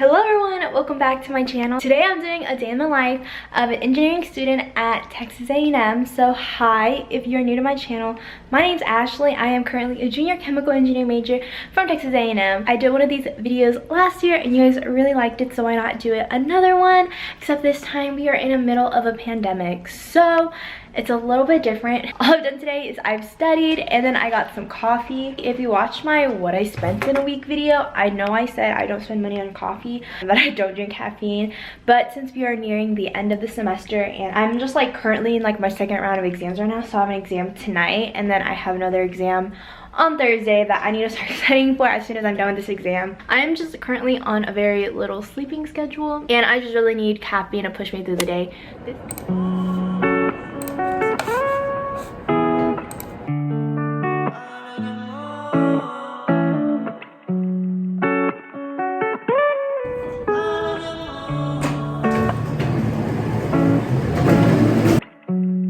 Hello everyone, welcome back to my channel. Today I'm doing a day in the life of an engineering student at Texas A&M. So hi, if you're new to my channel, my name's Ashley. I am currently a junior chemical engineering major from Texas A&M. I did one of these videos last year and you guys really liked it, so why not do it another one? Except this time we are in the middle of a pandemic, so it's a little bit different. All I've done today is I've studied and then I got some coffee. If you watched my what I spent in a week video, I know I said I don't spend money on coffee, that I don't drink caffeine. But since we are nearing the end of the semester and I'm just like currently in like my second round of exams right now, so I have an exam tonight and then I have another exam on Thursday that I need to start studying for as soon as I'm done with this exam. I am just currently on a very little sleeping schedule and I just really need caffeine to push me through the day.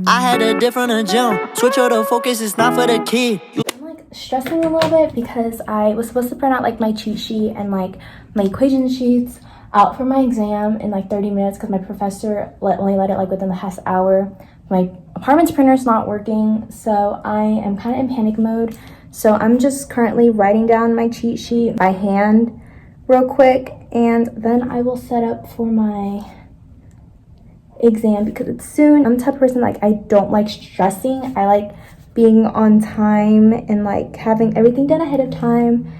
I had a different jump. Switch out the focus, it's not for the kid. I'm like stressing a little bit because I was supposed to print out like my cheat sheet and like my equation sheets out for my exam in like 30 minutes because my professor only let it like within the past hour. My apartment's printer is not working, so I am kind of in panic mode. So I'm just currently writing down my cheat sheet by hand real quick, and then I will set up for my exam because it's soon. I'm the type of person like I don't like stressing. I like being on time and like having everything done ahead of time.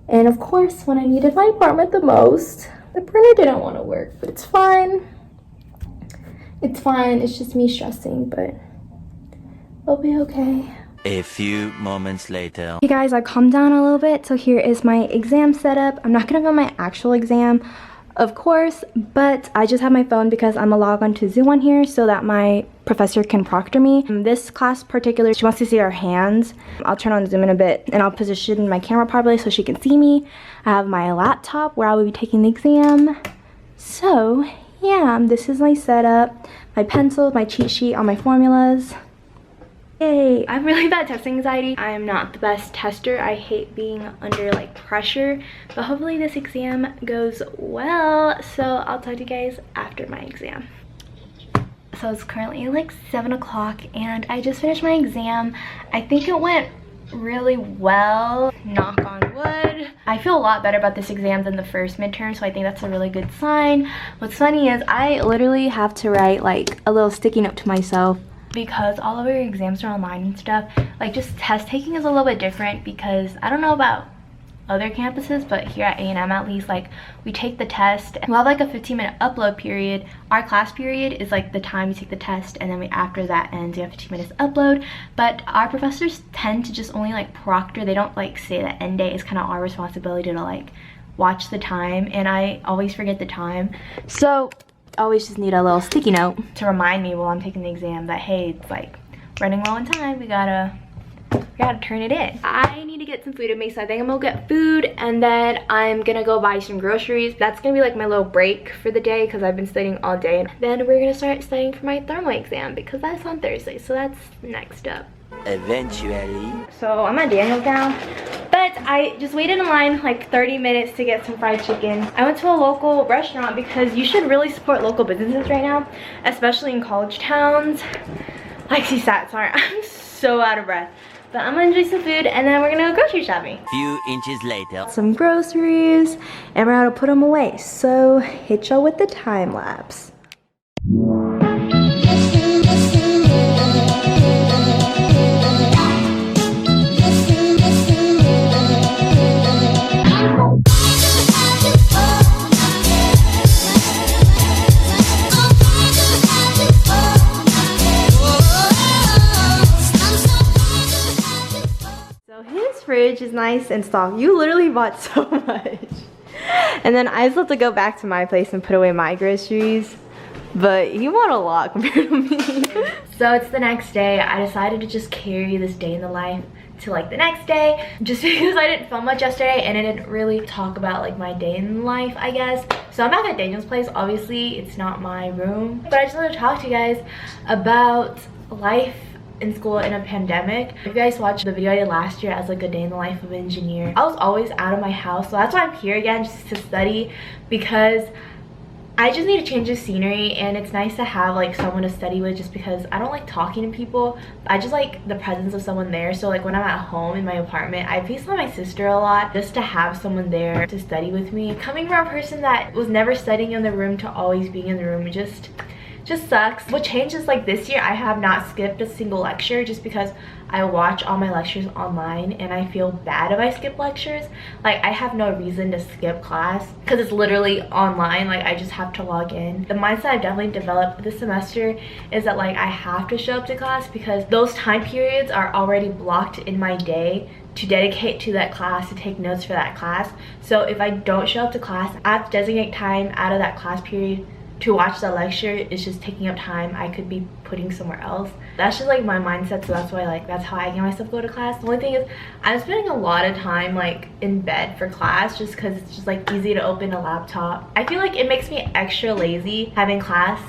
And of course, when I needed my apartment the most, the printer didn't want to work, but it's fine. It's fine. It's just me stressing, but it'll be okay. A few moments later. Hey guys, I calmed down a little bit. So here is my exam setup. I'm not gonna go my actual exam, of course, but I just have my phone because I'm gonna log on to Zoom on here so that my professor can proctor me. In this class particular, she wants to see our hands. I'll turn on Zoom in a bit and I'll position my camera properly so she can see me. I have my laptop where I will be taking the exam. So yeah, this is my setup. My pencils, my cheat sheet, all my formulas. Yay! I have really bad test anxiety. I am not the best tester. I hate being under like pressure, but hopefully this exam goes well. So I'll talk to you guys after my exam. So it's currently like 7 o'clock and I just finished my exam. I think it went really well, knock on wood. I feel a lot better about this exam than the first midterm, so I think that's a really good sign. What's funny is I literally have to write like a little sticky note to myself because all of our exams are online and stuff. Like just test taking is a little bit different because I don't know about other campuses, but here at A&M at least, like we take the test and we'll have like a 15-minute upload period. Our class period is like the time you take the test, and then after that ends you have 15 minutes upload. But our professors tend to just only like proctor. They don't like say that end date is kind of our responsibility to like watch the time, and I always forget the time. So always just need a little sticky note to remind me while I'm taking the exam that hey, it's like running low on time, we gotta turn it in. I need to get some food in me, so I think I'm gonna get food and then I'm gonna go buy some groceries. That's gonna be like my little break for the day because I've been studying all day. Then we're gonna start studying for my thermal exam because that's on Thursday, so that's next up. Eventually. So I'm at Daniel's now, but I just waited in line like 30 minutes to get some fried chicken. I went to a local restaurant because you should really support local businesses right now, especially in college towns. Like CSAT, sorry, I'm so out of breath. But I'm gonna enjoy some food and then we're gonna go grocery shopping. Few inches later. Some groceries and we're gonna put them away. So hit y'all with the time lapse. Fridge is nice and soft. You literally bought so much. And then I just have to go back to my place and put away my groceries, but he bought a lot compared to me. So it's the next day. I decided to just carry this day in the life to like the next day just because I didn't film much yesterday and I didn't really talk about like my day in life, I guess. So I'm back at Daniel's place. Obviously it's not my room, but I just wanted to talk to you guys about life in school in a pandemic. If you guys watched the video I did last year as like a day in the life of an engineer, I was always out of my house, so that's why I'm here again, just to study, because I just need to change the scenery, and it's nice to have like someone to study with, just because I don't like talking to people. I just like the presence of someone there. So like when I'm at home in my apartment, I FaceTime my sister a lot just to have someone there to study with me. Coming from a person that was never studying in the room to always being in the room, just sucks. What changed is like this year I have not skipped a single lecture, just because I watch all my lectures online and I feel bad if I skip lectures. Like I have no reason to skip class because it's literally online. Like I just have to log in. The mindset I've definitely developed this semester is that like I have to show up to class, because those time periods are already blocked in my day to dedicate to that class, to take notes for that class. So if I don't show up to class, I have to designate time out of that class period to watch the lecture. It's just taking up time I could be putting somewhere else. That's just like my mindset, so that's why like that's how I get myself to go to class. The only thing is I'm spending a lot of time like in bed for class, just because it's just like easy to open a laptop. I feel like it makes me extra lazy having class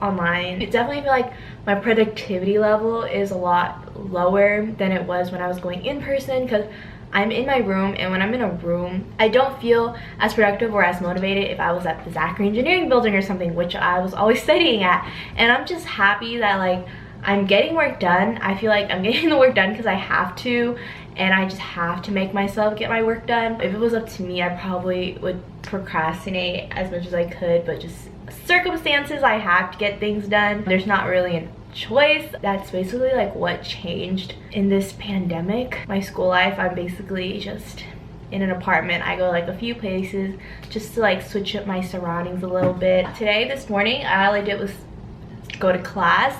online. I definitely feel like my productivity level is a lot lower than it was when I was going in person, because I'm in my room, and when I'm in a room, I don't feel as productive or as motivated if I was at the Zachary Engineering Building or something, which I was always studying at. And I'm just happy that like I'm getting work done. I feel like I'm getting the work done because I have to, and I just have to make myself get my work done. If it was up to me, I probably would procrastinate as much as I could, but just circumstances, I have to get things done. There's not really an choice. That's basically like what changed in this pandemic. My school life, I'm basically just in an apartment. I go like a few places just to like switch up my surroundings a little bit. This morning, all I did was go to class,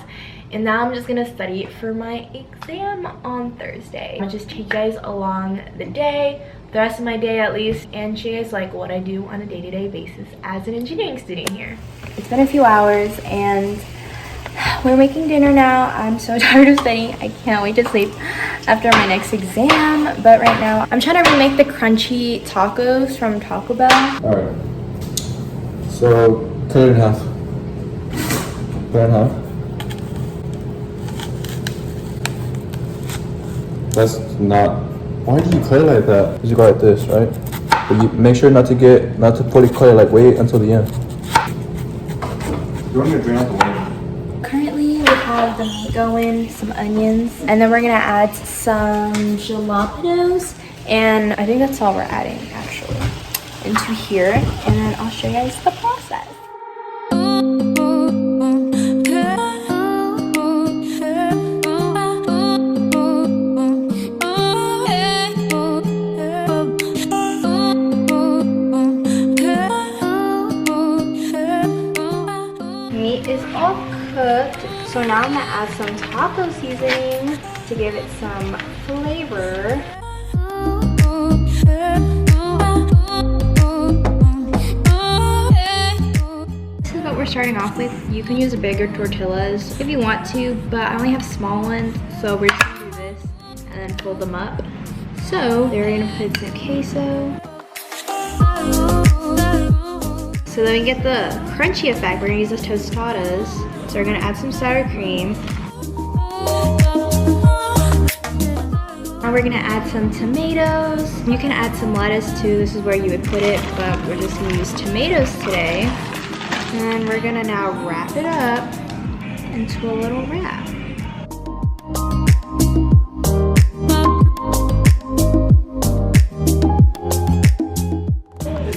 and now I'm just gonna study for my exam on Thursday. I'll just take you guys along the day, the rest of my day at least, and show you guys like what I do on a day-to-day basis as an engineering student here. It's been a few hours and we're making dinner now. I'm so tired of studying. I can't wait to sleep after my next exam. But right now, I'm trying to remake the crunchy tacos from Taco Bell. Alright. So, cut it in half. Cut it in half. That's not... Why did you cut it like that? Because you go like this, right? But you make sure not to fully cut it, like wait until the end. You want me to drain out the water? Currently, we have the meat going, some onions, and then we're gonna add some jalapenos, and I think that's all we're adding actually into here, and then I'll show you guys the process. Meat is all cooked, so now I'm gonna add some taco seasoning to give it some flavor. This is what we're starting off with. You can use bigger tortillas if you want to, but I only have small ones, so we're just gonna do this and then fold them up. So we're gonna put some queso. So then we get the crunchy effect, we're gonna use the tostadas. So we're gonna add some sour cream. Now we're gonna add some tomatoes. You can add some lettuce too, this is where you would put it, but we're just gonna use tomatoes today. And we're gonna now wrap it up into a little wrap.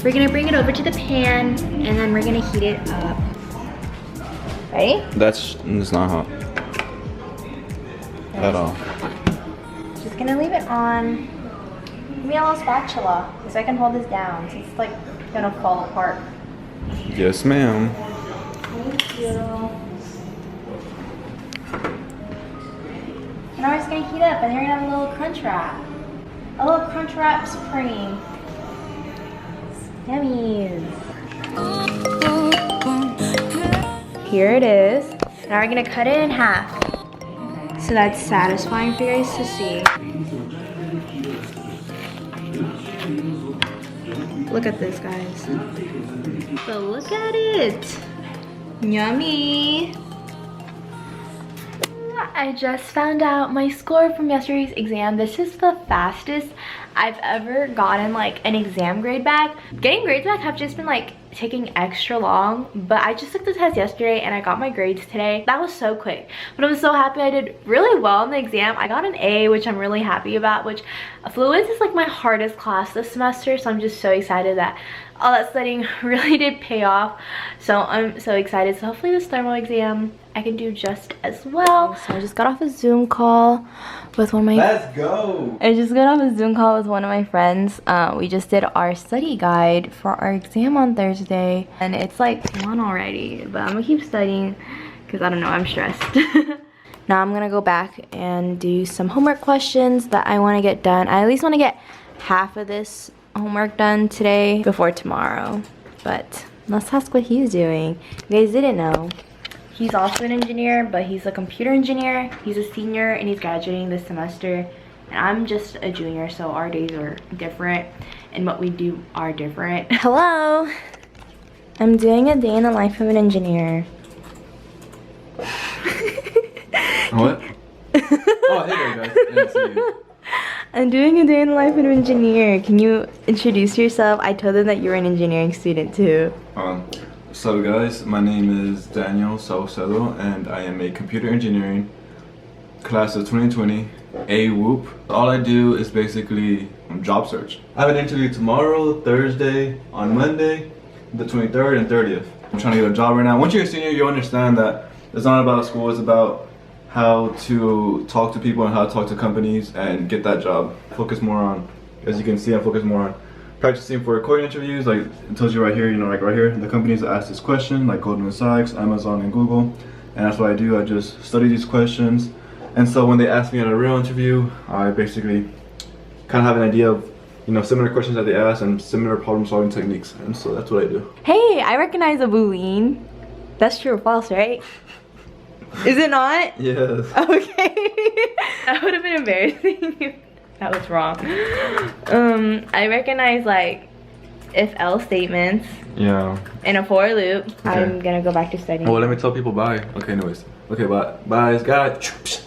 We're gonna bring it over to the pan, and then we're gonna heat it up. Ready? It's not hot. At all. Just gonna leave it on. Give me a little spatula, so I can hold this down, so it's like gonna fall apart. Yes, ma'am. Thank you. And now we're just gonna heat up, and then we're gonna have a little crunch wrap. A little crunch wrap supreme. Yummies. Here it is. Now we're gonna cut it in half, so that's satisfying for you guys to see. Look at this, guys. But look at it. Yummy. I just found out my score from yesterday's exam. This is the fastest I've ever gotten like an exam grade back. Getting grades back have just been like taking extra long, but I just took the test yesterday and I got my grades today. That was so quick, but I'm so happy. I did really well in the exam. I got an A, which I'm really happy about, which fluids is like my hardest class this semester, so I'm just so excited that all that studying really did pay off. So I'm so excited. So hopefully this thermal exam I can do just as well. So I just got off a Zoom call with one of my— Let's go! I just got off a Zoom call with one of my friends. We just did our study guide for our exam on Thursday, and it's like 1 already, but I'm gonna keep studying because I don't know, I'm stressed. Now I'm gonna go back and do some homework questions that I want to get done. I at least want to get half of this homework done today before tomorrow, but let's ask what he's doing. You guys didn't know, he's also an engineer, but he's a computer engineer. He's a senior and he's graduating this semester, and I'm just a junior, so our days are different and what we do are different. Hello, I'm doing a day in the life of an engineer. What? Oh, hey there, guys. Yeah, I see you. I'm doing a day in the life of an engineer. Can you introduce yourself? I told them that you're an engineering student too. So guys, my name is Daniel Saucedo, and I am a computer engineering class of 2020, A Whoop. All I do is basically job search. I have an interview tomorrow, Thursday, on Monday, the 23rd and 30th. I'm trying to get a job right now. Once you're a senior, you understand that it's not about school, it's about how to talk to people and how to talk to companies and get that job. Focus more on, as you can see, I focus more on practicing for recording interviews. Like it tells you right here, you know, like right here, the companies that ask this question, like Goldman Sachs, Amazon, and Google. And that's what I do. I just study these questions. And so when they ask me at a real interview, I basically kind of have an idea of, you know, similar questions that they ask and similar problem solving techniques. And so that's what I do. Hey, I recognize a boolean. That's true or false, right? Is it not? Yes. Okay. That would have been embarrassing if that was wrong. I recognize like if else statements. Yeah. In a for loop. Okay. I'm gonna go back to studying. Well, let me tell people bye. Okay, anyways. Okay, bye. Bye, guys.